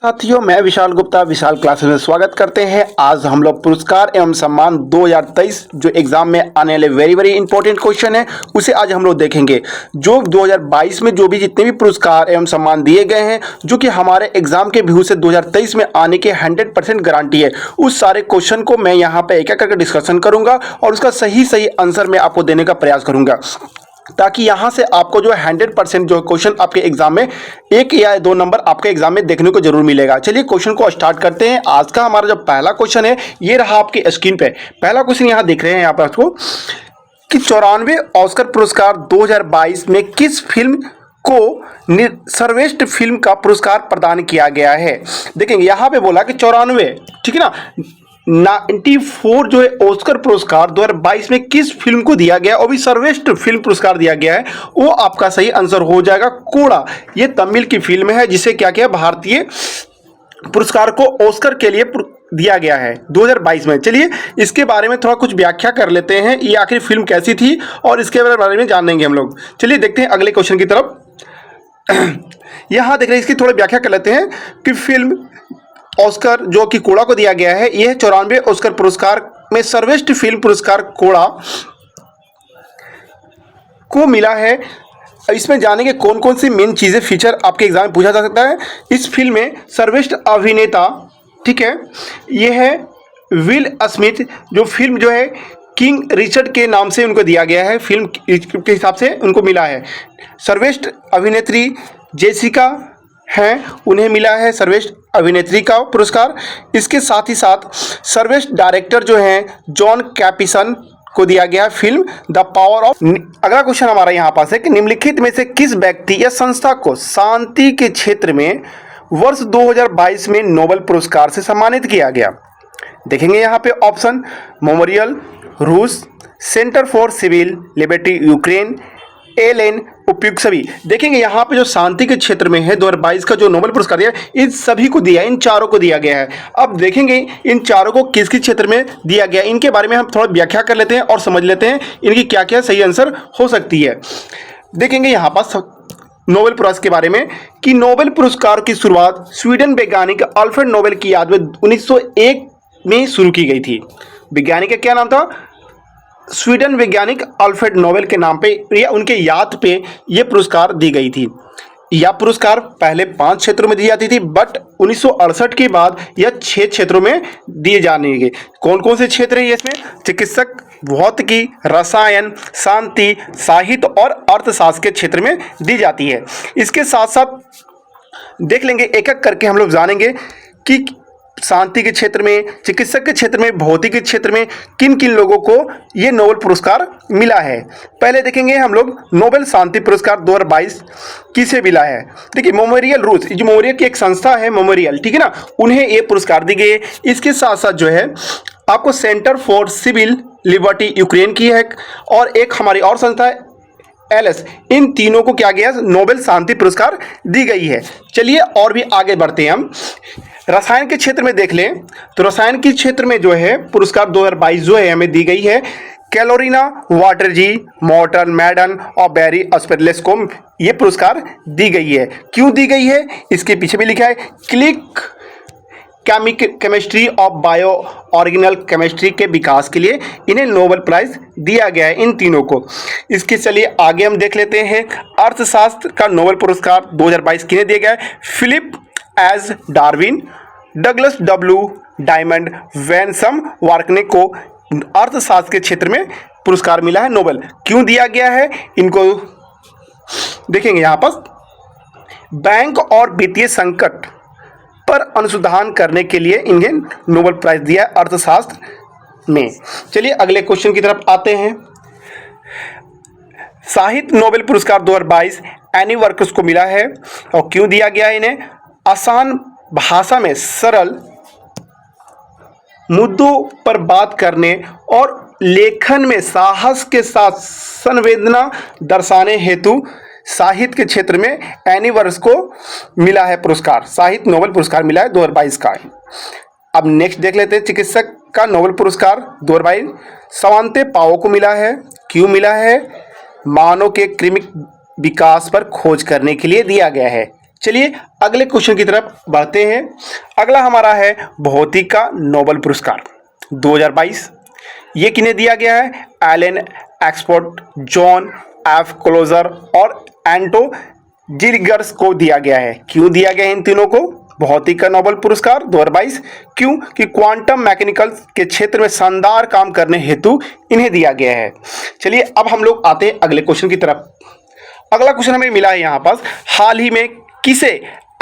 साथियों, मैं विशाल गुप्ता विशाल क्लासेस में स्वागत करते हैं। आज हम लोग पुरस्कार एवं सम्मान 2023 जो एग्जाम में आने वाले वेरी इंपॉर्टेंट क्वेश्चन है उसे आज हम लोग देखेंगे। जो 2022 में जो भी जितने भी पुरस्कार एवं सम्मान दिए गए हैं जो कि हमारे एग्जाम के व्यू से 2023 में आने के 100% गारंटी है, उस सारे क्वेश्चन को मैं यहाँ पे एक एक करके डिस्कशन करूँगा और उसका सही आंसर मैं आपको देने का प्रयास करूँगा, ताकि यहाँ से आपको जो 100% जो क्वेश्चन आपके एग्जाम में 1 या 2 नंबर आपके एग्जाम में देखने को जरूर मिलेगा। चलिए क्वेश्चन को स्टार्ट करते हैं। आज का हमारा जो पहला क्वेश्चन है ये रहा आपकी स्क्रीन पे। पहला क्वेश्चन यहाँ देख रहे हैं यहाँ पर आपको कि 94वें ऑस्कर पुरस्कार 2022 में किस फिल्म को सर्वश्रेष्ठ फिल्म का पुरस्कार प्रदान किया गया है। देखेंगे यहाँ पे बोला कि 94, ठीक है ना, 94 जो है ऑस्कर पुरस्कार 2022 में किस फिल्म को दिया गया और भी सर्वश्रेष्ठ फिल्म पुरस्कार दिया गया है, वो आपका सही आंसर हो जाएगा कोड़ा। ये तमिल की फिल्म है जिसे क्या किया, भारतीय पुरस्कार को ऑस्कर के लिए दिया गया है 2022 में। चलिए इसके बारे में थोड़ा कुछ व्याख्या कर लेते हैं, ये आखिर फिल्म कैसी थी और इसके बारे में जानेंगे हम लोग। चलिए देखते हैं अगले क्वेश्चन की तरफ। यहाँ देख रहे हैं, इसकी थोड़ी व्याख्या कर लेते हैं कि फिल्म ऑस्कर जो कि कोड़ा को दिया गया है, यह 94वें ऑस्कर पुरस्कार में सर्वश्रेष्ठ फिल्म पुरस्कार कोड़ा को मिला है। इसमें जानेंगे कौन कौन सी मेन चीजें फीचर आपके एग्जाम में पूछा जा सकता है। इस फिल्म में सर्वश्रेष्ठ अभिनेता, ठीक है, यह है विल स्मिथ, जो फिल्म जो है किंग रिचर्ड के नाम से उनको दिया गया है, फिल्म के हिसाब से उनको मिला है। सर्वश्रेष्ठ अभिनेत्री जेसिका हैं, उन्हें मिला है सर्वश्रेष्ठ अभिनेत्री का पुरस्कार। इसके साथ ही साथ सर्वश्रेष्ठ डायरेक्टर जो हैं जॉन कैपिसन को दिया गया फिल्म द पावर ऑफ। अगला क्वेश्चन हमारा यहाँ पास है कि निम्नलिखित में से किस व्यक्ति या संस्था को शांति के क्षेत्र में वर्ष 2022 में नोबेल पुरस्कार से सम्मानित किया गया। देखेंगे यहाँ पे ऑप्शन मेमोरियल रूस, centre for civil liberty Ukraine, एलेन उपयुक्त सभी। देखेंगे यहाँ पे जो शांति के क्षेत्र में है 2022 का जो नोबेल पुरस्कार दिया इन सभी को दिया, इन चारों को दिया गया है। अब देखेंगे इन चारों को किस किस क्षेत्र में दिया गया, इनके बारे में हम थोड़ा व्याख्या कर लेते हैं और समझ लेते हैं इनकी क्या क्या सही आंसर हो सकती है। देखेंगे यहाँ पास नोबेल पुरस्कार के बारे में कि नोबेल पुरस्कार की शुरुआत स्वीडन वैज्ञानिक अल्फ्रेड नोबेल की याद में 1901 में शुरू की गई थी। वैज्ञानिक का क्या नाम था? स्वीडन वैज्ञानिक अल्फ्रेड नोबेल के नाम पे या उनके याद पे ये पुरस्कार दी गई थी। यह पुरस्कार पहले 5 क्षेत्रों में दी जाती थी, बट 1968 के बाद यह 6 क्षेत्रों में दिए जाने लगे। कौन कौन से क्षेत्र है इसमें? चिकित्सक, भौतिकी, रसायन, शांति, साहित्य और अर्थशास्त्र के क्षेत्र में दी जाती है। इसके साथ साथ देख लेंगे एक एक करके, हम लोग जानेंगे कि शांति के क्षेत्र में, चिकित्सक के क्षेत्र में, भौतिक के क्षेत्र में किन किन लोगों को ये नोबेल पुरस्कार मिला है। पहले देखेंगे हम लोग नोबेल शांति पुरस्कार 2022 किसे मिला है। देखिए मेमोरियल रूस, जो मेमोरियल की एक संस्था है मेमोरियल, ठीक है ना, उन्हें ये पुरस्कार दी गई है। इसके साथ साथ जो है आपको centre for civil liberty Ukraine की है और एक हमारी और संस्था है एलएस, इन तीनों को क्या गया नोबेल शांति पुरस्कार दी गई है। चलिए और भी आगे बढ़ते हैं हम। रसायन के क्षेत्र में देख लें तो रसायन के क्षेत्र में जो है पुरस्कार 2022 जो है हमें दी गई है कैलोरीना वाटरजी, मॉर्टन मैडन और बैरी अस्पेरलेस को ये पुरस्कार दी गई है। क्यों दी गई है इसके पीछे भी लिखा है, क्लिक केमिस्ट्री और बायो ऑर्गेनल केमिस्ट्री के विकास के लिए इन्हें नोबेल प्राइज दिया गया है, इन तीनों को। इसके चलिए आगे हम देख लेते हैं। अर्थशास्त्र का नोबेल पुरस्कार 2022 किन्हें दिया गया है? Philip H Darwin, Douglas W Diamond, वैनसम वार्कने को अर्थशास्त्र के क्षेत्र में पुरस्कार मिला है नोबेल। क्यों दिया गया है इनको देखेंगे यहाँ पर। बैंक और वित्तीय संकट पर अनुसंधान करने के लिए इन्हें नोबेल प्राइज दिया अर्थशास्त्र में। चलिए अगले क्वेश्चन की तरफ आते हैं। साहित्य नोबेल पुरस्कार 2022 एनी वर्कस को मिला है और क्यों दिया गया है इन्हें? आसान भाषा में सरल मुद्दों पर बात करने और लेखन में साहस के साथ संवेदना दर्शाने हेतु साहित्य के क्षेत्र में एनी वर्कस को मिला है पुरस्कार, साहित्य नोबेल पुरस्कार मिला है 2022 का। अब नेक्स्ट देख लेते हैं। चिकित्सक का नोबेल पुरस्कार 2022 स्वांते पाओ को मिला है। क्यों मिला है? मानव के कृमिक विकास पर खोज करने के लिए दिया गया है। चलिए अगले क्वेश्चन की तरफ बढ़ते हैं। अगला हमारा है भौतिकी का नोबेल पुरस्कार 2022। ये किन्हें दिया गया है? एलन एक्सफोर्ड, जॉन एफ क्लोजर और एंटो जिरगर्स को दिया गया है। क्यों दिया गया है इन तीनों को भौतिकी का नोबेल पुरस्कार 2022? क्यों कि क्वांटम मैकेनिकल के क्षेत्र में शानदार काम करने हेतु इन्हें दिया गया है। चलिए अब हम लोग आते हैं अगले क्वेश्चन की तरफ। अगला क्वेश्चन हमें मिला है यहाँ पास, हाल ही में किसे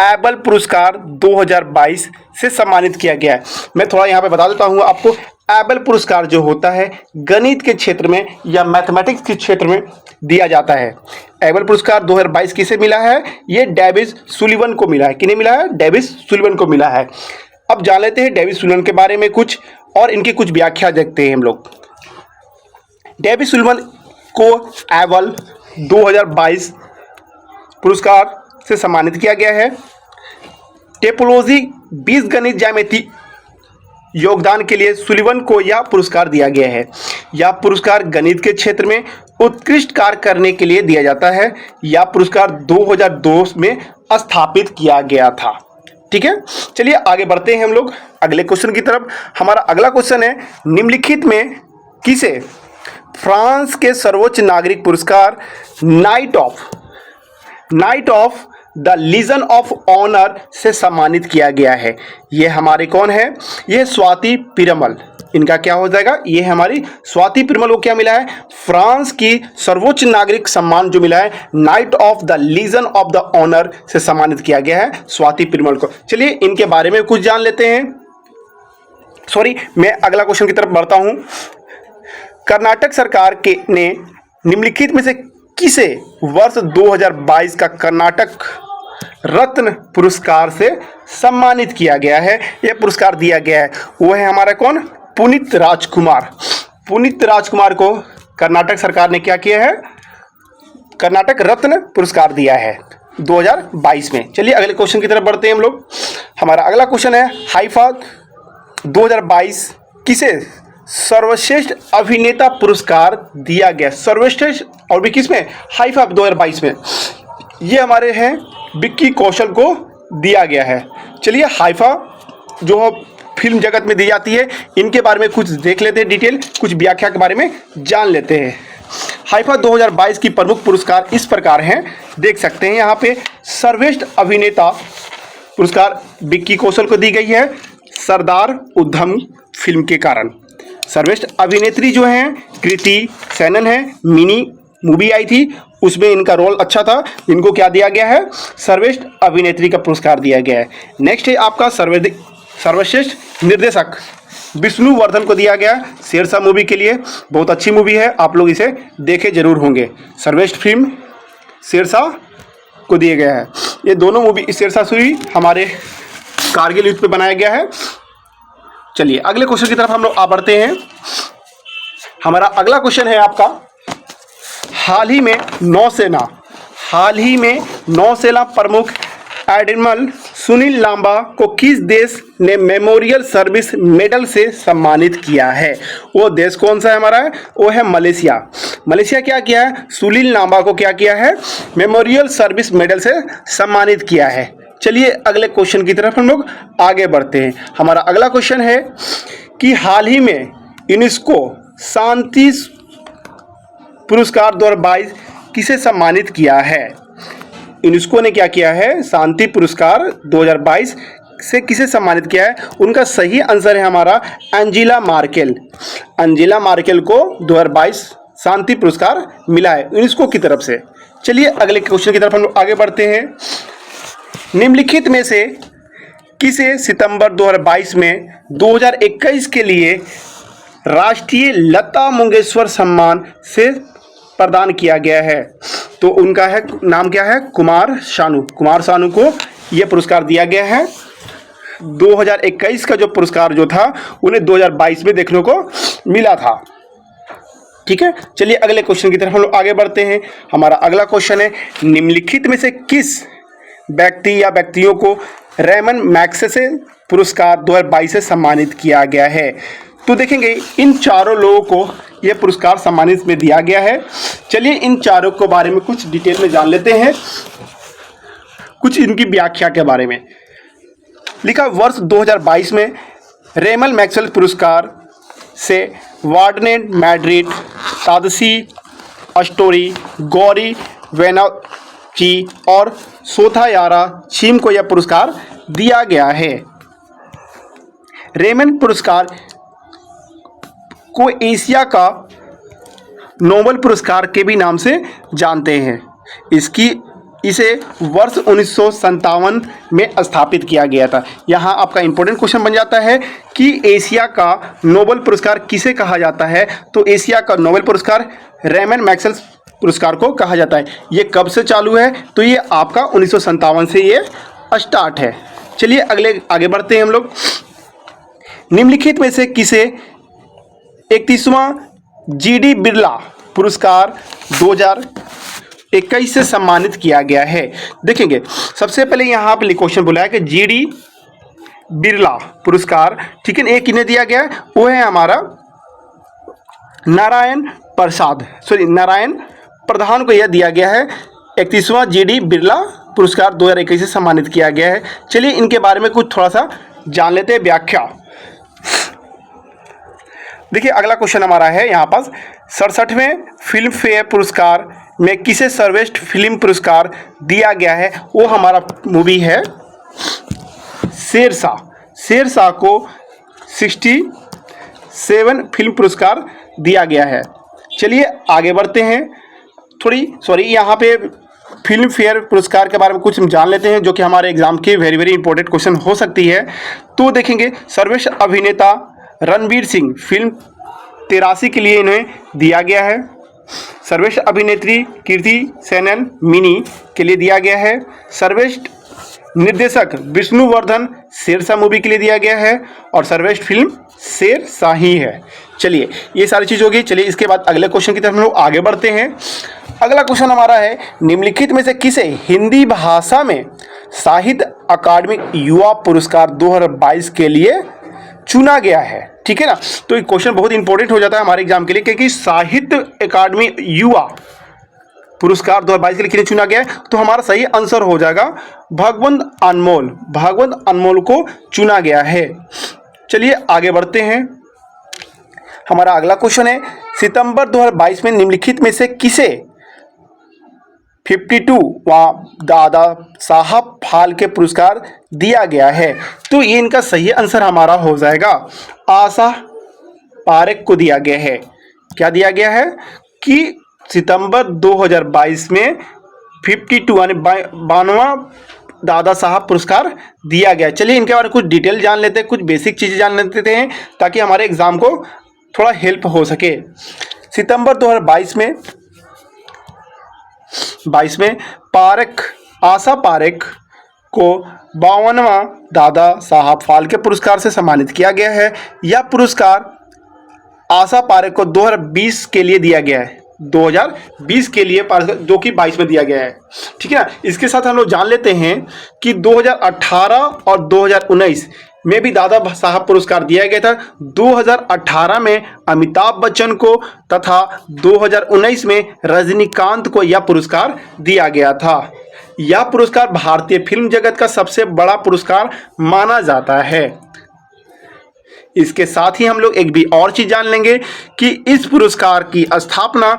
एबल पुरस्कार 2022 से सम्मानित किया गया है? मैं थोड़ा यहाँ पे बता देता हूँ आपको। एबल पुरस्कार जो होता है गणित के क्षेत्र में या मैथमेटिक्स के क्षेत्र में दिया जाता है। एबल पुरस्कार 2022 किसे मिला है? ये डेविस सुलिवन को मिला है। किन्हें मिला है? डेविस सुलिवन को मिला है। अब जान लेते हैं डेविस सुलिवन के बारे में कुछ और इनकी कुछ व्याख्या देखते हैं हम लोग। डेविस सुलिवन को एबल 2022 पुरस्कार से सम्मानित किया गया है। टेपोलॉजी बीजगणित ज्यामिति योगदान के लिए सुलिवन को यह पुरस्कार दिया गया है। यह पुरस्कार गणित के क्षेत्र में उत्कृष्ट कार्य करने के लिए दिया जाता है। यह पुरस्कार 2002 में स्थापित किया गया था। ठीक है, चलिए आगे बढ़ते हैं हम लोग अगले क्वेश्चन की तरफ। हमारा अगला क्वेश्चन है, निम्नलिखित में किसे फ्रांस के सर्वोच्च नागरिक पुरस्कार knight of the legion of honour से सम्मानित किया गया है? ये हमारे कौन है? ये स्वाति पिरमल। इनका क्या हो जाएगा? ये हमारी स्वाति पिरमल को क्या मिला है? फ्रांस की सर्वोच्च नागरिक सम्मान जो मिला है knight of the legion of the honour से सम्मानित किया गया है स्वाति पिरमल को। चलिए इनके बारे में कुछ जान लेते हैं। मैं अगला क्वेश्चन की तरफ बढ़ता हूं। कर्नाटक सरकार ने निम्नलिखित में से किसे वर्ष 2022 का कर्नाटक रत्न पुरस्कार से सम्मानित किया गया है? यह पुरस्कार दिया गया है, वो है हमारा कौन? पुनीत राजकुमार। पुनीत राजकुमार को कर्नाटक सरकार ने क्या किया है? कर्नाटक रत्न पुरस्कार दिया है 2022 में। चलिए अगले क्वेश्चन की तरफ बढ़ते हैं हम लोग। हमारा अगला क्वेश्चन है, हाइफा 2022 किसे सर्वश्रेष्ठ अभिनेता पुरस्कार दिया गया? सर्वश्रेष्ठ और भी किसमें? हाइफा 2022 में। ये हमारे हैं विक्की कौशल को दिया गया है। चलिए हाइफा जो फिल्म जगत में दी जाती है इनके बारे में कुछ देख लेते हैं, डिटेल कुछ व्याख्या के बारे में जान लेते हैं। हाइफा 2022 की प्रमुख पुरस्कार इस प्रकार हैं, देख सकते हैं यहाँ पे। सर्वश्रेष्ठ अभिनेता पुरस्कार विक्की कौशल को दी गई है सरदार उधम फिल्म के कारण। सर्वश्रेष्ठ अभिनेत्री जो हैं कृति सेनन है, मिनी मूवी आई थी उसमें इनका रोल अच्छा था, इनको क्या दिया गया है? सर्वश्रेष्ठ अभिनेत्री का पुरस्कार दिया गया है। नेक्स्ट है आपका सर्वश्रेष्ठ निर्देशक विष्णुवर्धन को दिया गया शेरशाह मूवी के लिए। बहुत अच्छी मूवी है, आप लोग इसे देखे जरूर होंगे। सर्वश्रेष्ठ फिल्म शेरशाह को दिया गया है। ये दोनों मूवी शेरशाह सूरी हमारे कारगिल युद्ध पे बनाया गया है। चलिए अगले क्वेश्चन की तरफ हम लोग आ बढ़ते हैं। हमारा अगला क्वेश्चन है आपका, हाल ही में नौसेना प्रमुख एडमिरल सुनील लांबा को किस देश ने मेमोरियल सर्विस मेडल से सम्मानित किया है? वो देश कौन सा है हमारा? वो है मलेशिया। मलेशिया क्या किया है? सुनील लांबा को क्या किया है? मेमोरियल सर्विस मेडल से सम्मानित किया है। चलिए अगले क्वेश्चन की तरफ हम लोग आगे बढ़ते हैं। हमारा अगला क्वेश्चन है कि हाल ही में यूनेस्को शांति पुरस्कार 2022 किसे सम्मानित किया है? यूनेस्को ने क्या किया है? शांति पुरस्कार 2022 से किसे सम्मानित किया है? उनका सही आंसर है हमारा एंजेला मार्केल। एंजेला मार्केल को 2022 शांति पुरस्कार मिला है यूनेस्को की तरफ से। चलिए अगले क्वेश्चन की तरफ हम लोग आगे बढ़ते हैं। निम्नलिखित में से किसे सितंबर 2022 में 2021 के लिए राष्ट्रीय लता मंगेशकर सम्मान से प्रदान किया गया है? तो उनका है नाम क्या है? कुमार शानू। कुमार शानू को यह पुरस्कार दिया गया है। 2021 का जो पुरस्कार जो था उन्हें 2022 में देखने को मिला था। ठीक है, चलिए अगले क्वेश्चन की तरफ हम लोग आगे बढ़ते हैं। हमारा अगला क्वेश्चन है, निम्नलिखित में से किस व्यक्ति या व्यक्तियों को रेमन मैग्सेसे पुरस्कार 2022 से सम्मानित किया गया है? तो देखेंगे इन चारों लोगों को यह पुरस्कार सम्मानित में दिया गया है। चलिए इन चारों के बारे में कुछ डिटेल में जान लेते हैं। कुछ इनकी व्याख्या के बारे में। लिखा वर्ष 2022 में रेमन मैक्सवेल पुरस्कार से वार्डनेट मैड्रिड, तादसी अस्टोरी, गौरी वेनाची और सोथायारा चीम को यह पुरस्कार दिया गया है। रेमन पुरस्कार को एशिया का नोबेल पुरस्कार के भी नाम से जानते हैं। इसे वर्ष 1957 में स्थापित किया गया था। यहाँ आपका इंपॉर्टेंट क्वेश्चन बन जाता है कि एशिया का नोबेल पुरस्कार किसे कहा जाता है, तो एशिया का नोबेल पुरस्कार रेमन मैक्सवेल पुरस्कार को कहा जाता है। ये कब से चालू है, तो ये आपका 1957 से ये स्टार्ट है। चलिए आगे बढ़ते हैं हम लोग। निम्नलिखित में से किसे 31वां जीडी बिरला पुरस्कार 2021 से सम्मानित किया गया है? देखेंगे, सबसे पहले यहाँ पे क्वेश्चन बोला है कि जीडी बिरला पुरस्कार, ठीक है, एक किन्हें दिया गया है, वो है हमारा नारायण प्रधान को यह दिया गया है। 31वां जीडी बिरला पुरस्कार 2021 से सम्मानित किया गया है। चलिए इनके बारे में कुछ थोड़ा सा जान लेते हैं, व्याख्या। देखिए अगला क्वेश्चन हमारा है यहाँ पास, 67वें फिल्म फेयर पुरस्कार में किसे सर्वश्रेष्ठ फिल्म पुरस्कार दिया गया है? वो हमारा मूवी है शेरशाह। शेरशाह को 67 फिल्म पुरस्कार दिया गया है। चलिए आगे बढ़ते हैं। यहाँ पे फिल्म फेयर पुरस्कार के बारे में कुछ जान लेते हैं, जो कि हमारे एग्जाम की वेरी इंपॉर्टेंट क्वेश्चन हो सकती है। तो देखेंगे, सर्वश्रेष्ठ अभिनेता रणवीर सिंह फिल्म 83 के लिए इन्हें दिया गया है। सर्वश्रेष्ठ अभिनेत्री कीर्ति सेनन मिनी के लिए दिया गया है। सर्वश्रेष्ठ निर्देशक विष्णुवर्धन शेरशाह मूवी के लिए दिया गया है। और सर्वश्रेष्ठ फिल्म शेरशाह ही है। चलिए ये सारी चीज़ होगी। चलिए इसके बाद अगले क्वेश्चन की तरफ हम लोग आगे बढ़ते हैं। अगला क्वेश्चन हमारा है, निम्नलिखित में से किसे हिंदी भाषा में साहित्य अकादमी युवा पुरस्कार 2022 के लिए चुना गया है? ठीक है ना, तो ये क्वेश्चन बहुत इंपॉर्टेंट हो जाता है हमारे एग्जाम के लिए, क्योंकि साहित्य अकादमी युवा पुरस्कार 2022 के लिए किन्हें चुना गया है? तो हमारा सही आंसर हो जाएगा भगवंत अनमोल को चुना गया है। चलिए आगे बढ़ते हैं। हमारा अगला क्वेश्चन है, सितंबर 2022 में निम्नलिखित में से किसे 52वां दादा साहब फाल्के पुरस्कार दिया गया है? तो ये इनका सही आंसर हमारा हो जाएगा आशा पारेख को दिया गया है। क्या दिया गया है कि सितंबर 2022 में 52वां 52वां दादा साहब पुरस्कार दिया गया। चलिए इनके बारे में कुछ डिटेल जान लेते हैं, कुछ बेसिक चीज़ें जान लेते हैं, ताकि हमारे एग्जाम को थोड़ा हेल्प हो सके। सितंबर 2022 में आशा पारेख को 52वां दादा साहब फाल्के पुरस्कार से सम्मानित किया गया है। यह पुरस्कार आशा पारेख को 2020 के लिए दिया गया है, 2020 के लिए, जो कि 22 में दिया गया है। ठीक है ना, इसके साथ हम लोग जान लेते हैं कि 2018 और 2019 में भी दादा साहब पुरस्कार दिया गया था। 2018 में अमिताभ बच्चन को तथा 2019 में रजनीकांत को यह पुरस्कार दिया गया था। यह पुरस्कार भारतीय फिल्म जगत का सबसे बड़ा पुरस्कार माना जाता है। इसके साथ ही हम लोग एक भी और चीज जान लेंगे कि इस पुरस्कार की स्थापना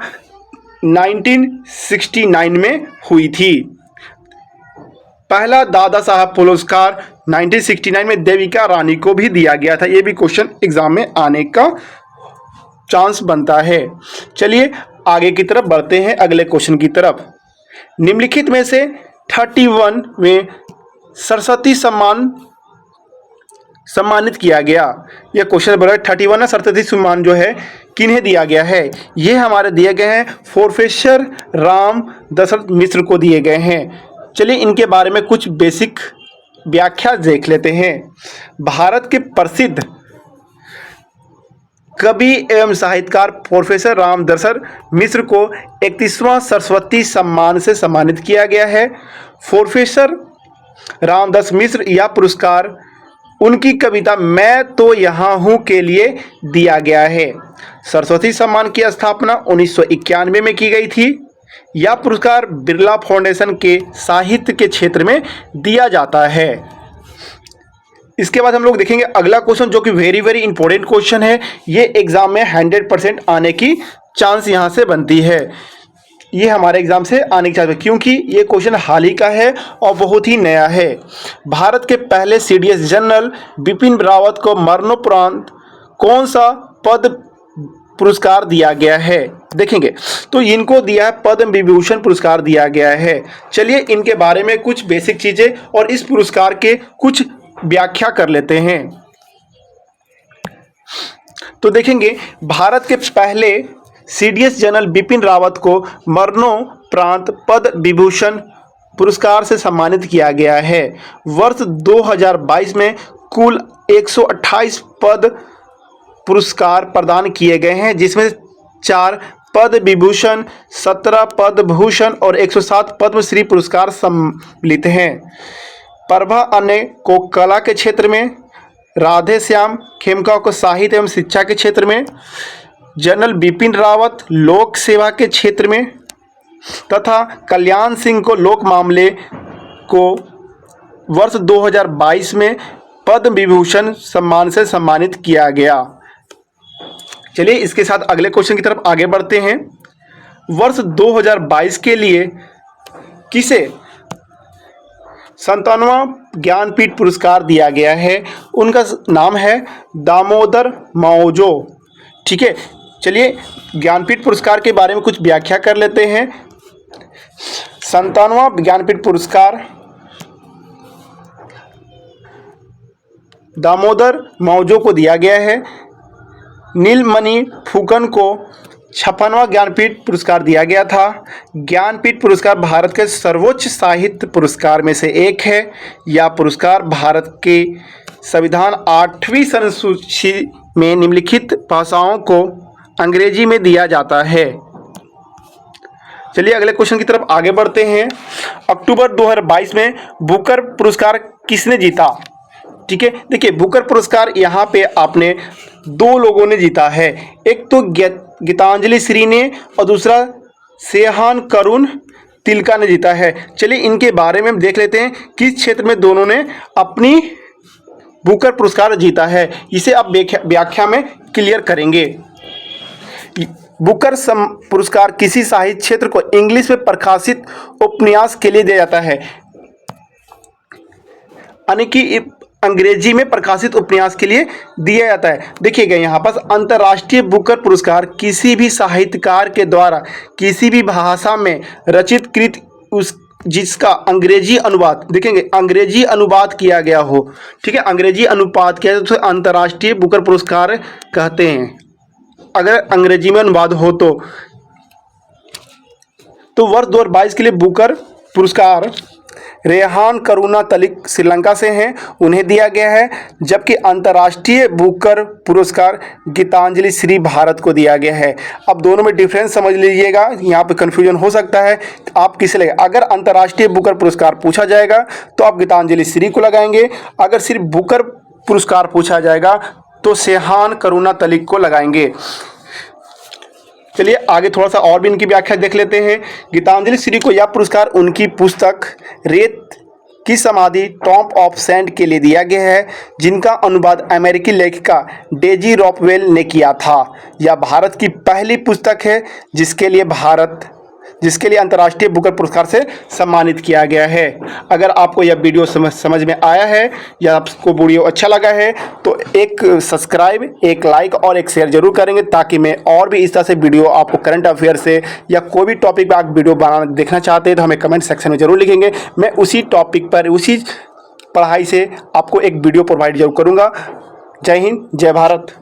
1969 में हुई थी। पहला दादा साहब पुरस्कार 1969 में देविका रानी को भी दिया गया था। ये भी क्वेश्चन एग्जाम में आने का चांस बनता है। चलिए आगे की तरफ बढ़ते हैं, अगले क्वेश्चन की तरफ। निम्नलिखित में से 31 में सरस्वती सम्मानित किया गया। यह क्वेश्चन बोला 31 सरस्वती सम्मान जो है किन्हें दिया गया है? ये हमारे दिए गए हैं प्रोफेसर राम दशरथ मिश्र को दिए गए हैं। चलिए इनके बारे में कुछ बेसिक व्याख्या देख लेते हैं। भारत के प्रसिद्ध कवि एवं साहित्यकार प्रोफेसर राम दशरथ मिश्र को 31वां सरस्वती सम्मान से सम्मानित किया गया है। प्रोफेसर रामदास मिश्र यह पुरस्कार उनकी कविता मैं तो यहाँ हूँ के लिए दिया गया है। सरस्वती सम्मान की स्थापना 1991 में की गई थी। यह पुरस्कार बिरला फाउंडेशन के साहित्य के क्षेत्र में दिया जाता है। इसके बाद हम लोग देखेंगे अगला क्वेश्चन, जो कि वेरी वेरी इंपॉर्टेंट क्वेश्चन है। ये एग्जाम में 100% आने की चांस यहाँ से बनती है। ये हमारे एग्जाम से आने की चांस है क्योंकि ये क्वेश्चन हाल ही का है और बहुत ही नया है। भारत के पहले सीडीएस जनरल बिपिन रावत को मरणोपरांत कौन सा पद पुरस्कार दिया गया है? देखेंगे तो इनको दिया है पद्म विभूषण पुरस्कार दिया गया है। चलिए इनके बारे में कुछ बेसिक चीजें और इस पुरस्कार के कुछ व्याख्या कर लेते हैं। तो देखेंगे भारत के पहले सीडीएस जनरल बिपिन रावत को मरणोपरांत पद्म विभूषण पुरस्कार से सम्मानित किया गया है। वर्ष 2022 में कुल 128 पद पुरस्कार प्रदान किए गए हैं, जिसमें 4 पद्म विभूषण, 17 पद्म भूषण और 107 पद्मश्री पुरस्कार सम्मिलित हैं। प्रभा अन्य को कला के क्षेत्र में, राधे श्याम खेमका को साहित्य एवं शिक्षा के क्षेत्र में, जनरल बिपिन रावत लोक सेवा के क्षेत्र में तथा कल्याण सिंह को लोक मामले को वर्ष 2022 में पद्म विभूषण सम्मान से सम्मानित किया गया। चलिए इसके साथ अगले क्वेश्चन की तरफ आगे बढ़ते हैं। वर्ष 2022 के लिए किसे 57वां ज्ञानपीठ पुरस्कार दिया गया है? उनका नाम है दामोदर मावजो। ठीक है, चलिए ज्ञानपीठ पुरस्कार के बारे में कुछ व्याख्या कर लेते हैं। 57वां ज्ञानपीठ पुरस्कार दामोदर मावजो को दिया गया है। नीलमणि फुकन को 56वां ज्ञानपीठ पुरस्कार दिया गया था। ज्ञानपीठ पुरस्कार भारत के सर्वोच्च साहित्य पुरस्कार में से एक है। यह पुरस्कार भारत के संविधान 8वीं अनुसूची में निम्नलिखित भाषाओं को अंग्रेजी में दिया जाता है। चलिए अगले क्वेश्चन की तरफ आगे बढ़ते हैं। अक्टूबर 2022 में बुकर पुरस्कार किसने जीता? ठीक है, देखिए बुकर पुरस्कार यहाँ पे आपने 2 लोगों ने जीता है। एक तो गीतांजलि श्री ने और दूसरा सेहान करुण तिलका ने जीता है। चलिए इनके बारे में हम देख लेते हैं किस क्षेत्र में दोनों ने अपनी बुकर पुरस्कार जीता है। इसे आप व्याख्या में क्लियर करेंगे। बुकर पुरस्कार किसी साहित्य क्षेत्र को इंग्लिश में प्रकाशित उपन्यास के लिए दिया जाता है, यानी कि अंग्रेजी में प्रकाशित उपन्यास के लिए दिया जाता है। देखिएगा यहाँ पास अंतर्राष्ट्रीय बुकर पुरस्कार किसी भी साहित्यकार के द्वारा किसी भी भाषा में रचित कृत उस जिसका अंग्रेजी अनुवाद, देखेंगे अंग्रेजी अनुवाद किया गया हो, ठीक है, अंग्रेजी अनुवाद किया तो अंतर्राष्ट्रीय बुकर पुरस्कार कहते हैं। अगर अंग्रेजी में अनुवाद हो तो वर्ष 2022 के लिए बुकर पुरस्कार रेहान करुणा तलिक श्रीलंका से हैं, उन्हें दिया गया है। जबकि अंतर्राष्ट्रीय बुकर पुरस्कार गीतांजलि श्री भारत को दिया गया है। अब दोनों में डिफरेंस समझ लीजिएगा, यहाँ पे कन्फ्यूजन हो सकता है आप किसे लगे। अगर अंतर्राष्ट्रीय बुकर पुरस्कार पूछा जाएगा तो आप गीतांजलि श्री को लगाएंगे, अगर सिर्फ बुकर पुरस्कार पूछा जाएगा तो सेहान करुणा तलिक को लगाएंगे। चलिए आगे थोड़ा सा और भी इनकी व्याख्या देख लेते हैं। गीतांजलि श्री को यह पुरस्कार उनकी पुस्तक रेत की समाधि टॉम्ब ऑफ सैंड के लिए दिया गया है, जिनका अनुवाद अमेरिकी लेखिका डेजी रॉपवेल ने किया था। यह भारत की पहली पुस्तक है जिसके लिए अंतर्राष्ट्रीय बुकर पुरस्कार से सम्मानित किया गया है। अगर आपको यह वीडियो समझ में आया है या आपको वीडियो अच्छा लगा है तो एक सब्सक्राइब, एक लाइक और एक शेयर जरूर करेंगे, ताकि मैं और भी इस तरह से वीडियो आपको करंट अफेयर से या कोई भी टॉपिक पर आप वीडियो बनाना देखना चाहते हैं तो हमें कमेंट सेक्शन में जरूर लिखेंगे। मैं उसी टॉपिक पर उसी पढ़ाई से आपको एक वीडियो प्रोवाइड जरूर करूँगा। जय हिंद, जय भारत।